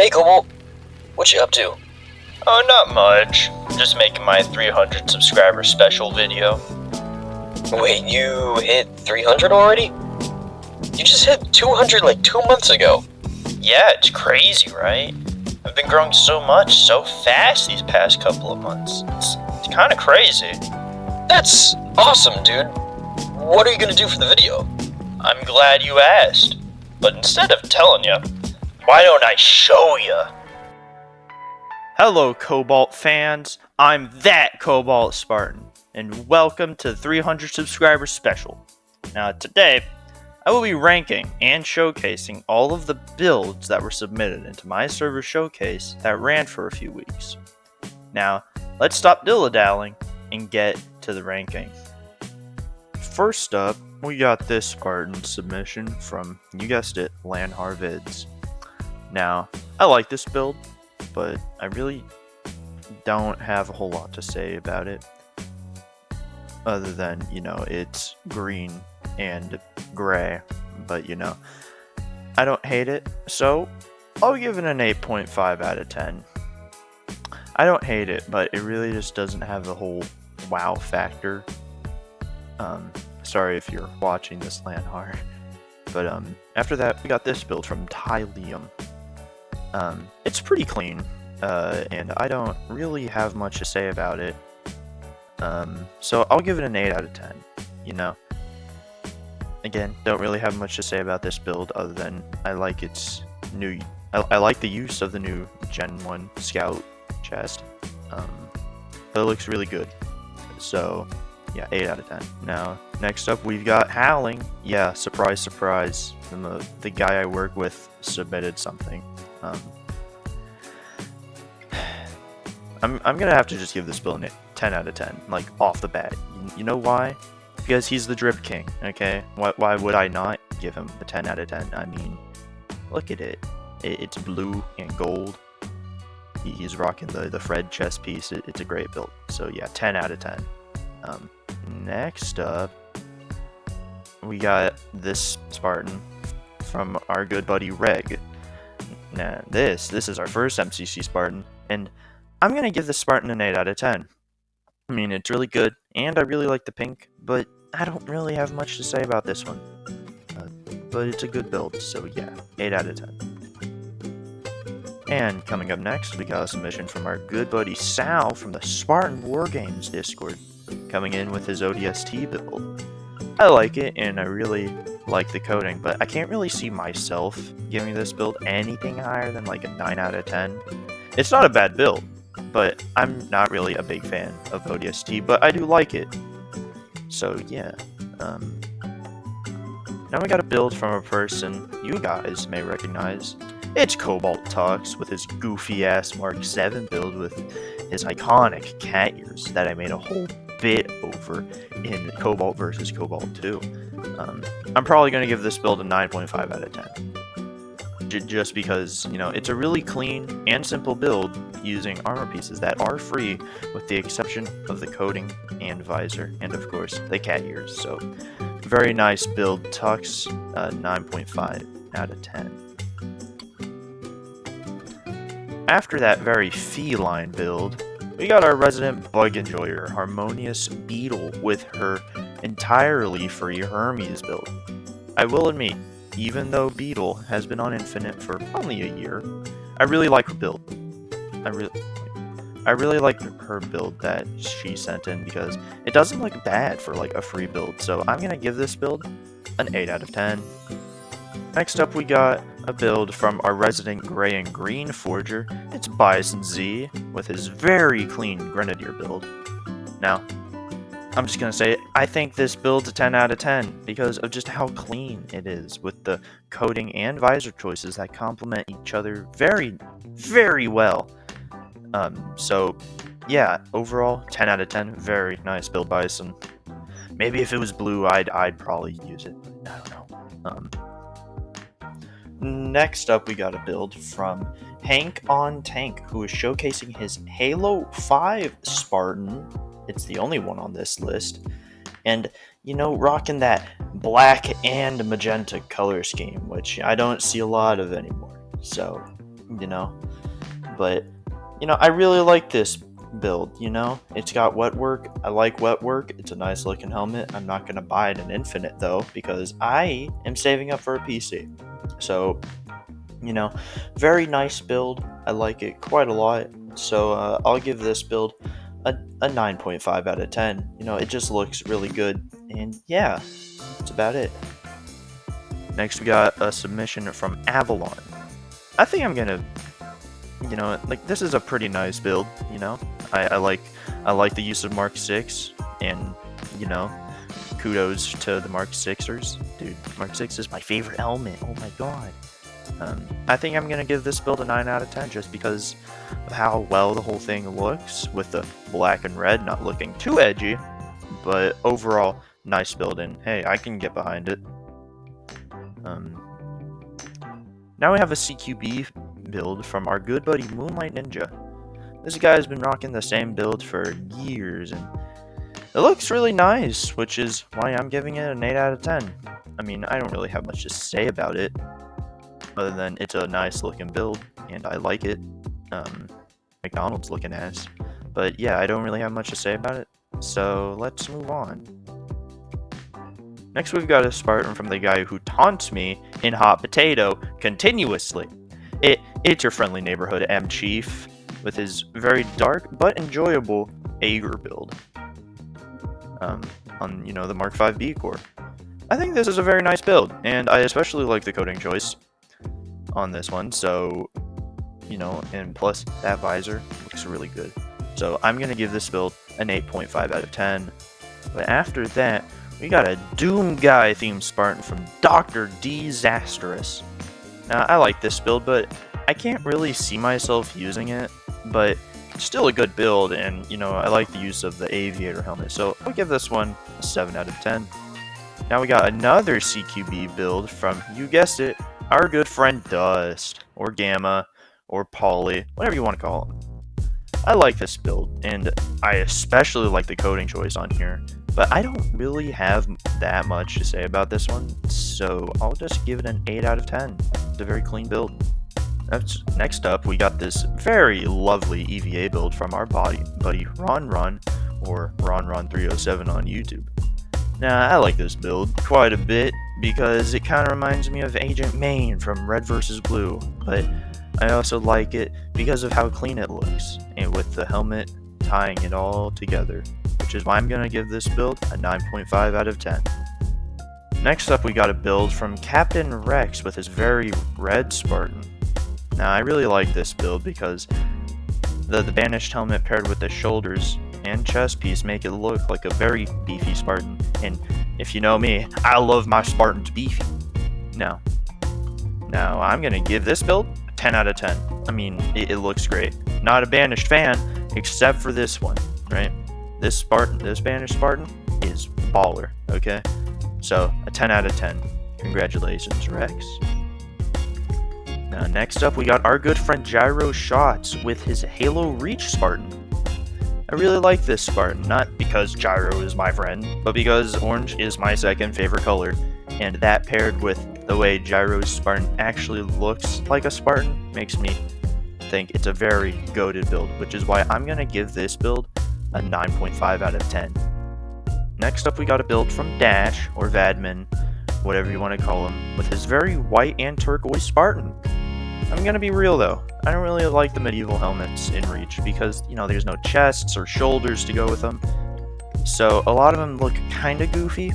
Hey Cobalt, what you up to? Oh, not much. Just making my 300 subscriber special video. Wait, you hit 300 already? You just hit 200 like 2 months ago. Yeah, it's crazy, right? I've been growing so much, so fast these past couple of months. It's kind of crazy. That's awesome, dude. What are you gonna do for the video? I'm glad you asked. But instead of telling you, why don't I show you? Hello, Cobalt fans. I'm that Cobalt Spartan, and welcome to the 300 subscriber special. Now, today, I will be ranking and showcasing all of the builds that were submitted into my server showcase that ran for a few weeks. Now, let's stop dilly-dallying and get to the ranking. First up, we got this Spartan submission from, you guessed it, Lanhar Vids. Now, I like this build, but I really don't have a whole lot to say about it. Other than, it's green and gray, but I don't hate it, so I'll give it an 8.5 out of 10. I don't hate it, but it really just doesn't have the whole wow factor. Sorry if you're watching this, Lanhar. But after that, we got this build from Tylium. It's pretty clean, and I don't really have much to say about it. So I'll give it an 8 out of 10, Again, don't really have much to say about this build other than I like its new... I like the use of the new Gen 1 Scout chest. It looks really good. So, yeah, 8 out of 10. Now, next up we've got Howling. Yeah, surprise, surprise. The guy I work with submitted something. I'm gonna have to just give this build a 10 out of 10, like, off the bat. You know why? Because he's the Drip King, okay? Why would I not give him a 10 out of 10? I mean, look at it. It's blue and gold. He's rocking the Fred chest piece. It's a great build. So yeah, 10 out of 10. Next up, we got this Spartan from our good buddy Reg. Now, this is our first MCC Spartan, and I'm gonna give this Spartan an 8 out of 10. I mean, it's really good, and I really like the pink, but I don't really have much to say about this one. But it's a good build, so yeah, 8 out of 10. And coming up next, we got a submission from our good buddy Sal from the Spartan Wargames Discord, coming in with his ODST build. I like it, and I really like the coding, but I can't really see myself giving this build anything higher than like a 9 out of 10. It's not a bad build, but I'm not really a big fan of ODST, but I do like it. So yeah. Now we got a build from a person you guys may recognize. It's Cobalt Talks with his goofy ass Mark 7 build with his iconic cat ears that I made a whole bit over in Cobalt vs. Cobalt 2. I'm probably going to give this build a 9.5 out of 10. Just because, it's a really clean and simple build using armor pieces that are free with the exception of the coating and visor, and of course, the cat ears. So, very nice build, Tux, 9.5 out of 10. After that very feline build, we got our resident bug enjoyer, Harmonious Beetle, with her entirely free Hermes build. I will admit, even though Beetle has been on Infinite for only a year, I really like her build. I really like her build that she sent in because it doesn't look bad for like a free build. So I'm gonna give this build an 8 out of 10. Next up, we got a build from our resident Gray and Green Forger. It's Bison Z with his very clean Grenadier build. Now, I'm just gonna say it, I think this build's a 10 out of 10 because of just how clean it is with the coating and visor choices that complement each other very, very well. So yeah, overall 10 out of 10, very nice build, Bison. Maybe if it was blue, I'd probably use it, but I don't know. Next up, we got a build from Hank on Tank, who is showcasing his Halo 5 Spartan. It's the only one on this list. And, rocking that black and magenta color scheme, which I don't see a lot of anymore. So, you know. But, I really like this build, It's got wet work. I like wet work. It's a nice looking helmet. I'm not going to buy it in Infinite, though, because I am saving up for a PC. So, very nice build. I like it quite a lot. So, I'll give this build a 9.5 out of 10. It just looks really good. And yeah, that's about it. Next, we got a submission from Avalon. I think I'm gonna, this is a pretty nice build. I like the use of Mark 6, and kudos to the Mark 6ers. Dude, Mark 6 is my favorite helmet. Oh my god. I think I'm gonna give this build a 9 out of 10 just because of how well the whole thing looks, with the black and red not looking too edgy, but overall nice build, and hey, I can get behind it. Now we have a CQB build from our good buddy Moonlight Ninja. This guy has been rocking the same build for years, and it looks really nice, which is why I'm giving it an 8 out of 10. I mean, I don't really have much to say about it, other than it's a nice looking build, and I like it. McDonald's looking ass. But yeah, I don't really have much to say about it, so let's move on. Next, we've got a Spartan from the guy who taunts me in Hot Potato continuously. It's your friendly neighborhood M Chief, with his very dark but enjoyable Ager build on the Mark 5B core. I think this is a very nice build, and I especially like the coating choice on this one. So, and plus that visor looks really good. So I'm gonna give this build an 8.5 out of 10. But after that, we got a Doom Guy themed Spartan from Dr. Disastrous. Now, I like this build, but I can't really see myself using it, but it's still a good build, and, I like the use of the aviator helmet, so I'll give this one a 7 out of 10. Now we got another CQB build from, you guessed it, our good friend Dust, or Gamma, or Polly, whatever you want to call him. I like this build, and I especially like the coating choice on here, but I don't really have that much to say about this one, so I'll just give it an 8 out of 10. It's a very clean build. Next up, we got this very lovely EVA build from our buddy Ron, or Ron307 on YouTube. Now, I like this build quite a bit because it kind of reminds me of Agent Main from Red vs. Blue, but I also like it because of how clean it looks, and with the helmet tying it all together, which is why I'm going to give this build a 9.5 out of 10. Next up, we got a build from Captain Rex with his very red Spartan. Now, I really like this build because the banished helmet paired with the shoulders and chest piece make it look like a very beefy Spartan, and if you know me, I love my Spartans beefy. Now I'm going to give this build a 10 out of 10. I mean, it looks great. Not a banished fan, except for this one, right? This banished Spartan is baller, okay? So, a 10 out of 10. Congratulations, Rex. Now, next up, we got our good friend Gyro Shots with his Halo Reach Spartan. I really like this Spartan, not because Gyro is my friend, but because orange is my second favorite color, and that paired with the way Gyro's Spartan actually looks like a Spartan makes me think it's a very goated build, which is why I'm going to give this build a 9.5 out of 10. Next up, we got a build from Dash, or Vadman, whatever you want to call him, with his very white and turquoise Spartan. I'm gonna be real though, I don't really like the medieval helmets in Reach because, there's no chests or shoulders to go with them, so a lot of them look kinda goofy.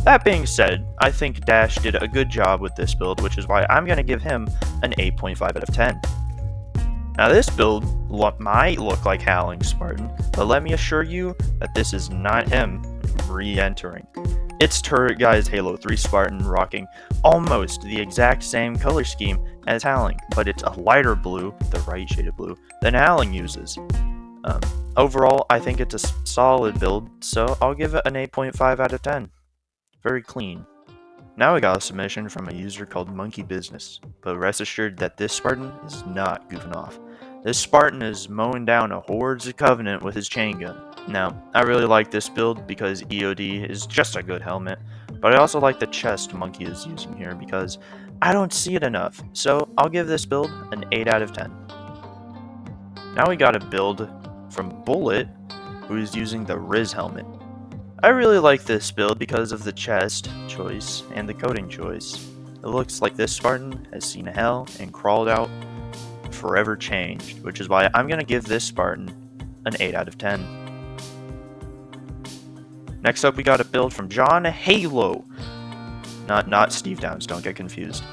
That being said, I think Dash did a good job with this build, which is why I'm gonna give him an 8.5 out of 10. Now this build might look like Howling Spartan, but let me assure you that this is not him re-entering. It's Turret Guy's Halo 3 Spartan rocking almost the exact same color scheme as Howling, but it's a lighter blue, the right shade of blue, than Howling uses. Overall, I think it's a solid build, so I'll give it an 8.5 out of 10. Very clean. Now we got a submission from a user called Monkey Business, but rest assured that this Spartan is not goofing off. This Spartan is mowing down a hordes of Covenant with his chain gun. Now, I really like this build because EOD is just a good helmet, but I also like the chest Monkey is using here because I don't see it enough, so I'll give this build an 8 out of 10. Now we got a build from Bullet, who is using the Riz helmet. I really like this build because of the chest choice and the coating choice. It looks like this Spartan has seen hell and crawled out forever changed, which is why I'm going to give this Spartan an 8 out of 10. Next up, we got a build from John Halo. Not Steve Downs, don't get confused.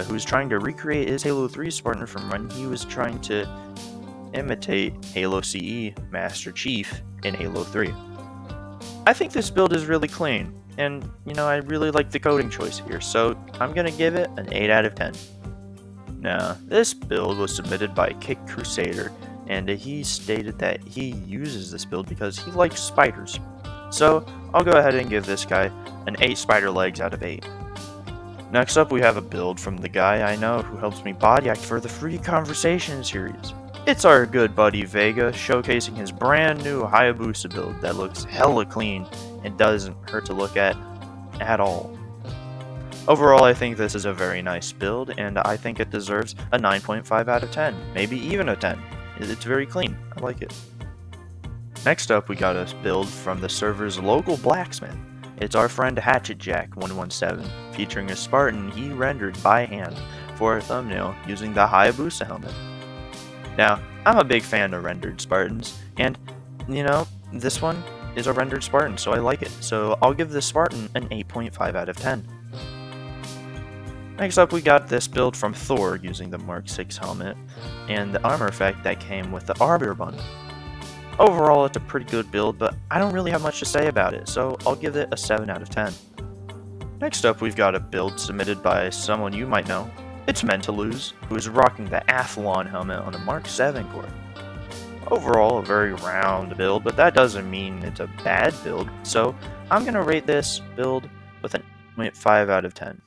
Who's trying to recreate his Halo 3 Spartan from when he was trying to imitate Halo CE Master Chief in Halo 3. I think this build is really clean, and I really like the coating choice here, so I'm gonna give it an 8 out of 10. Now, this build was submitted by Kick Crusader, and he stated that he uses this build because he likes spiders. So, I'll go ahead and give this guy an 8 spider legs out of 8. Next up, we have a build from the guy I know who helps me body act for the Free Conversation series. It's our good buddy Vega, showcasing his brand new Hayabusa build that looks hella clean and doesn't hurt to look at all. Overall, I think this is a very nice build, and I think it deserves a 9.5 out of 10, maybe even a 10. It's very clean, I like it. Next up, we got a build from the server's local blacksmith. It's our friend Hatchet Jack 117, featuring a Spartan he rendered by hand for a thumbnail using the Hayabusa helmet. Now, I'm a big fan of rendered Spartans, and, this one is a rendered Spartan, so I like it. So I'll give this Spartan an 8.5 out of 10. Next up, we got this build from Thor using the Mark 6 helmet, and the armor effect that came with the Arbor bundle. Overall, it's a pretty good build, but I don't really have much to say about it, so I'll give it a 7 out of 10. Next up, we've got a build submitted by someone you might know. It's Mentaluz, who is rocking the Athlon helmet on a Mark 7 core. Overall, a very round build, but that doesn't mean it's a bad build, so I'm going to rate this build with an 8.5 out of 10.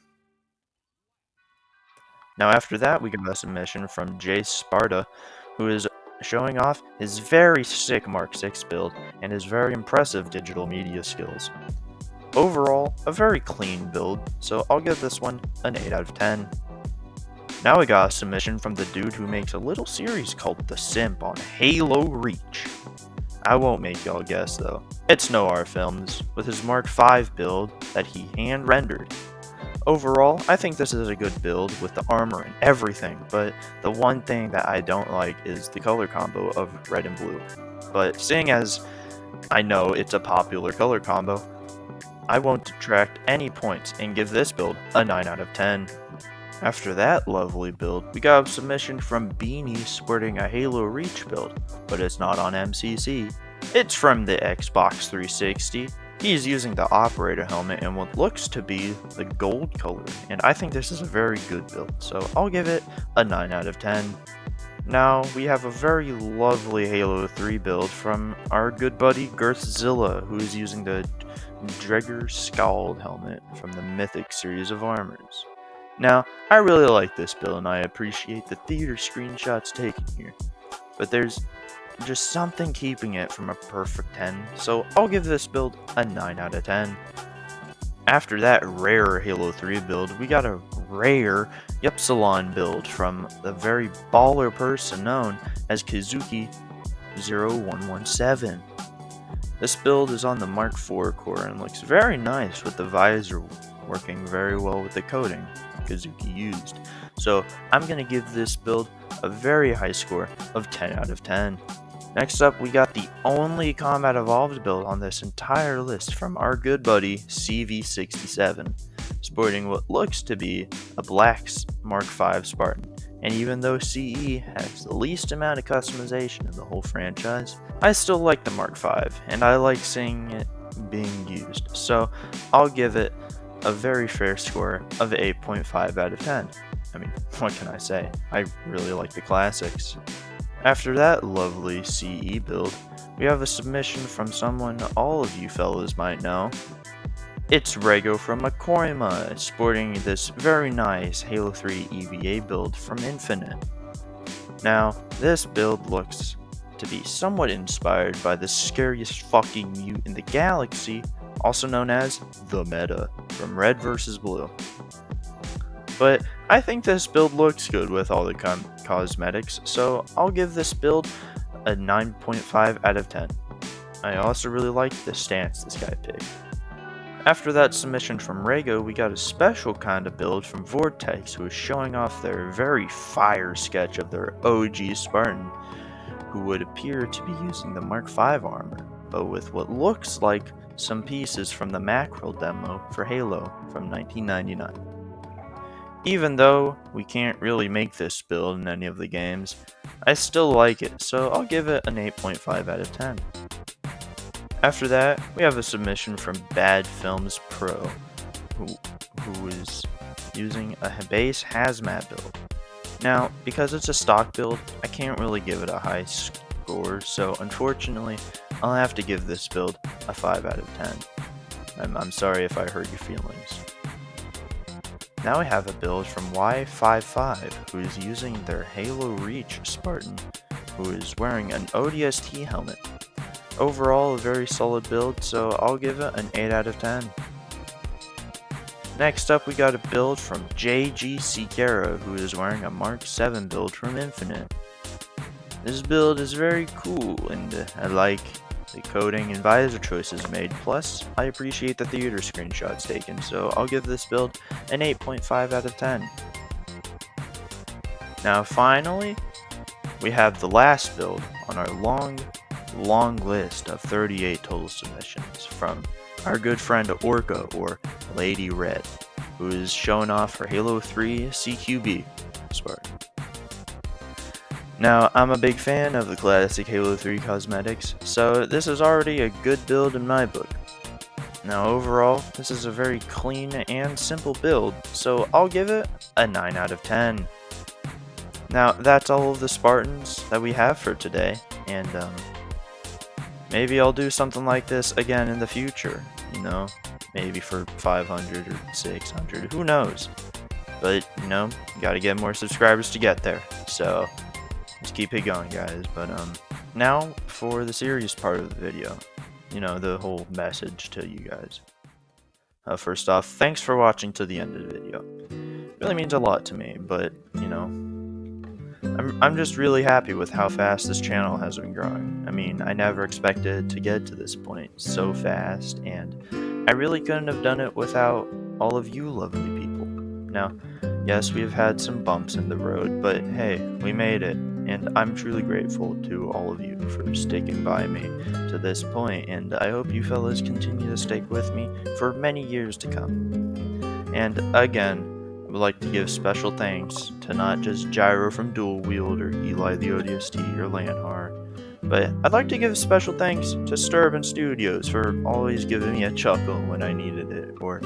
Now after that, we got a submission from Jay Sparta, who is showing off his very sick Mark 6 build and his very impressive digital media skills. Overall, a very clean build, so I'll give this one an 8 out of 10. Now we got a submission from the dude who makes a little series called The Simp on Halo Reach. I won't make y'all guess though. It's Noir Films, with his Mark 5 build that he hand-rendered. Overall, I think this is a good build with the armor and everything, but the one thing that I don't like is the color combo of red and blue. But seeing as I know it's a popular color combo, I won't detract any points and give this build a 9 out of 10. After that lovely build, we got a submission from Beanie sporting a Halo Reach build, but it's not on MCC. It's from the Xbox 360. He's using the operator helmet in what looks to be the gold color, and I think this is a very good build, so I'll give it a 9 out of 10. Now, we have a very lovely Halo 3 build from our good buddy Girthzilla, who is using the Dregger Scald helmet from the Mythic series of armors. Now, I really like this build and I appreciate the theater screenshots taken here, but there's just something keeping it from a perfect 10, so I'll give this build a 9 out of 10. After that rare Halo 3 build, we got a rare Ypsilon build from the very baller person known as Kazuki0117. This build is on the Mark IV core and looks very nice with the visor working very well with the coating Kazuki used. So I'm going to give this build a very high score of 10 out of 10. Next up, we got the only Combat Evolved build on this entire list from our good buddy CV67, sporting what looks to be a black Mark V Spartan. And even though CE has the least amount of customization in the whole franchise, I still like the Mark V, and I like seeing it being used. So I'll give it a very fair score of 8.5 out of 10. I mean, what can I say? I really like the classics. After that lovely CE build, we have a submission from someone all of you fellas might know. It's Rego from Machinima, sporting this very nice Halo 3 EVA build from Infinite. Now, this build looks to be somewhat inspired by the scariest fucking mute in the galaxy, also known as the Meta, from Red vs. Blue. but I think this build looks good with all the cosmetics, so I'll give this build a 9.5 out of 10. I also really like the stance this guy picked. After that submission from Rego, we got a special kind of build from Vortex, who is showing off their very fire sketch of their OG Spartan, who would appear to be using the Mark V armor, but with what looks like some pieces from the macro demo for Halo from 1999. Even though we can't really make this build in any of the games, I still like it, so I'll give it an 8.5 out of 10. After that, we have a submission from Bad Films Pro, who is using a base hazmat build. Now, because it's a stock build, I can't really give it a high score, so unfortunately, I'll have to give this build a 5 out of 10. I'm sorry if I hurt your feelings. Now we have a build from Y55, who is using their Halo Reach Spartan, who is wearing an ODST helmet. Overall, a very solid build, so I'll give it an 8 out of 10. Next up, we got a build from JGC Gyro, who is wearing a Mark 7 build from Infinite. This build is very cool, and I like the coding and visor choices made, plus I appreciate the theater screenshots taken, so I'll give this build an 8.5 out of 10. Now finally, we have the last build on our long list of 38 total submissions from our good friend Orca, or Lady Red, who is showing off her Halo 3 CQB Spartan. Now, I'm a big fan of the classic Halo 3 cosmetics, so this is already a good build in my book. Now overall, this is a very clean and simple build, so I'll give it a 9 out of 10. Now, that's all of the Spartans that we have for today, and maybe I'll do something like this again in the future, you know, maybe for 500 or 600, who knows. But, you know, you gotta get more subscribers to get there, so just keep it going, guys. But now for the serious part of the video, you know, the whole message to you guys. First off, thanks for watching to the end of the video. It really means a lot to me, but, you know, I'm just really happy with how fast this channel has been growing. I mean, I never expected to get to this point so fast, and I really couldn't have done it without all of you lovely people. Now, yes, we've had some bumps in the road, but hey, we made it, and I'm truly grateful to all of you for sticking by me to this point, and I hope you fellas continue to stick with me for many years to come. And again, I would like to give special thanks to not just Gyro from Dual Wield or Eli the ODST or Lanhar, but I'd like to give special thanks to Sturban Studios for always giving me a chuckle when I needed it, or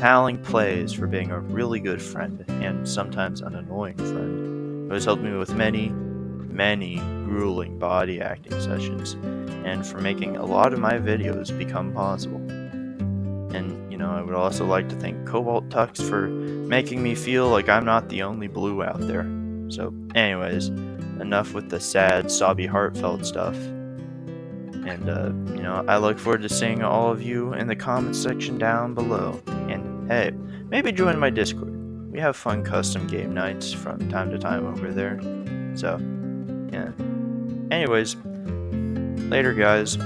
Howling Plays for being a really good friend and sometimes an annoying friend, who has helped me with many grueling body acting sessions, and for making a lot of my videos become possible. And, you know, I would also like to thank Cobalt Tux for making me feel like I'm not the only blue out there. So, anyways, enough with the sad, sobby, heartfelt stuff. And, you know, I look forward to seeing all of you in the comments section down below. And, hey, maybe join my Discord. We have fun custom game nights from time to time over there. So, yeah. Anyways, later, guys.